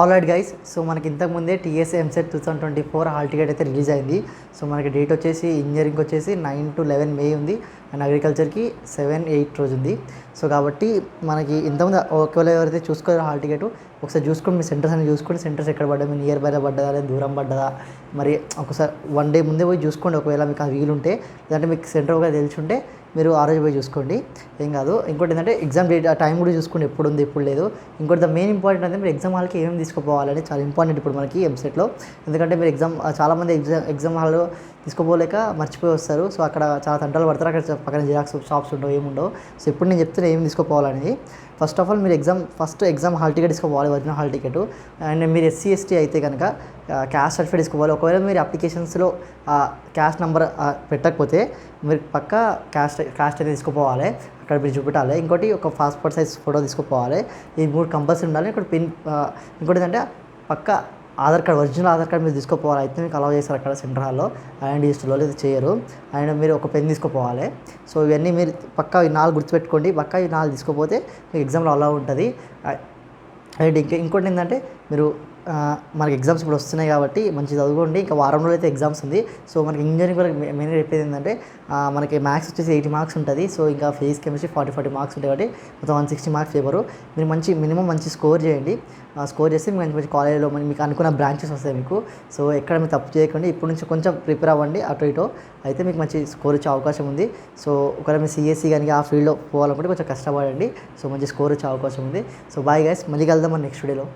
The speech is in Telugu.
ఆల్రైట్ గైస్, సో మనకి ఇంతకుముందే టీఎస్ఏ ఎంసెట్ 2024 హాల్ టికెట్ అయితే రిలీజ్ అయింది. సో మనకి డేట్ వచ్చేసి ఇంజనీరింగ్ వచ్చేసి 9 to 11 మే ఉంది అండ్ అగ్రికల్చర్కి 7-8 రోజు ఉంది. సో కాబట్టి మనకి ఇంతకుముందు ఒకవేళ ఎవరైతే చూసుకోవాలో హాల్ టికెట్ ఒకసారి చూసుకొని మీ సెంటర్స్ అని చూసుకొని సెంటర్స్ ఎక్కడ పడ్డా, మీ నియర్ బైలో పడ్డదా లేదా దూరం పడ్డదా మరి ఒకసారి 1 డే ముందే పోయి చూసుకోండి. ఒకవేళ మీకు ఆ వీలుంటే, లేదంటే మీకు సెంటర్ ఒకవేళ తెలిసి ఉంటే మీరు ఆ రోజు పోయి చూసుకోండి, ఏం కాదు. ఇంకోటి ఏంటంటే ఎగ్జామ్ డేట్ ఆ టైం కూడా చూసుకోండి, ఎప్పుడు ఉంది ఎప్పుడు లేదు. ఇంకోటి ద మెయిన్ ఇంపార్టెంట్ అంటే మీరు ఎగ్జామ్ హాల్కి ఏమేమి తీసుకుపోవాలని చాలా ఇంపార్టెంట్ ఇప్పుడు మనకి ఎంసెట్లో. ఎందుకంటే మీరు చాలామంది ఎగ్జామ్ హాల్ తీసుకోపోలేక మర్చిపోయి వస్తారు. సో అక్కడ చాలా తంటాలు పడతారు, అక్కడ పక్కన జిరాక్స్ షాప్స్ ఉండవు, ఏముండవు. సో ఇప్పుడు నేను చెప్తున్నా ఏం తీసుకోపోవాలనేది. ఫస్ట్ ఆఫ్ ఆల్ మీరు ఎగ్జామ్ హాల్ టికెట్ తీసుకోవాలి, ఒరిజినల్ హాల్ టికెట్. అండ్ మీరు SC ST అయితే కనుక క్యాస్ట్ సర్టిఫికేట్ తీసుకోవాలి. ఒకవేళ మీరు అప్లికేషన్స్లో క్యాస్ట్ నెంబర్ పెట్టకపోతే మీరు పక్కా క్యాస్ట్ అయితే తీసుకుపోవాలి, అక్కడ మీరు చూపెట్టాలి. ఇంకోటి ఒక పాస్పోర్ట్ సైజ్ ఫోటో తీసుకుపోవాలి. ఈ 3 కంపల్సరీ ఉండాలి. ఇంకోటి ఏంటంటే పక్క Aadhaar card, original Aadhaar card మీరు తీసుకుపోవాలి. అయితే మీకు అలౌ చేస్తారు అక్కడ సెంటర్ హాల్లో, IND లేదు చేయరు. అండ్ మీరు ఒక పెన్ తీసుకుపోవాలి. సో ఇవన్నీ మీరు పక్కా ఈ 4 గుర్తుపెట్టుకోండి. పక్కా ఈ 4 తీసుకుపోతే మీకు ఎగ్జామ్లో అలౌ ఉంటుంది. అండ్ ఇంకోటి ఏంటంటే మీరు మనకి ఎగ్జామ్స్ ఇప్పుడు వస్తున్నాయి కాబట్టి మంచి చదువుకోండి. ఇంకా వారం రోజులు అయితే ఎగ్జామ్స్ ఉంది. సో మనకి ఇంజనీరింగ్ కూడా మెయిన్గా చెప్పేది ఏంటంటే మనకి మ్యాథ్స్ వచ్చేసి 80 మార్క్స్ ఉంటుంది. సో ఇంకా ఫిజిక్స్ కెమిస్ట్రీ 40 మార్క్స్ ఉంటాయి కాబట్టి మొత్తం 160 మార్క్స్ పేపరు. మీరు మినిమం మంచి స్కోర్ చేయండి. స్కోర్ చేస్తే మంచి కాలేజీలో మీకు అనుకున్న బ్రాంచెస్ వస్తాయి మీకు. సో ఎక్కడ మీరు తప్పు చేయకండి. ఇప్పుడు నుంచి కొంచెం ప్రిపేర్ అవ్వండి, అటు ఇటు అయితే మీకు మంచి స్కోర్ వచ్చే అవకాశం ఉంది. సో ఒకవేళ మీరు CSE కానీ ఆ ఫీల్డ్లో పోవాలనుకుంటే కొంచెం కష్టపడండి. సో మంచి స్కోర్ వచ్చే అవకాశం ఉంది. సో బాయ్ గైస్, మళ్ళీ కలుద్దాం మన నెక్స్ట్ వీడియోలో.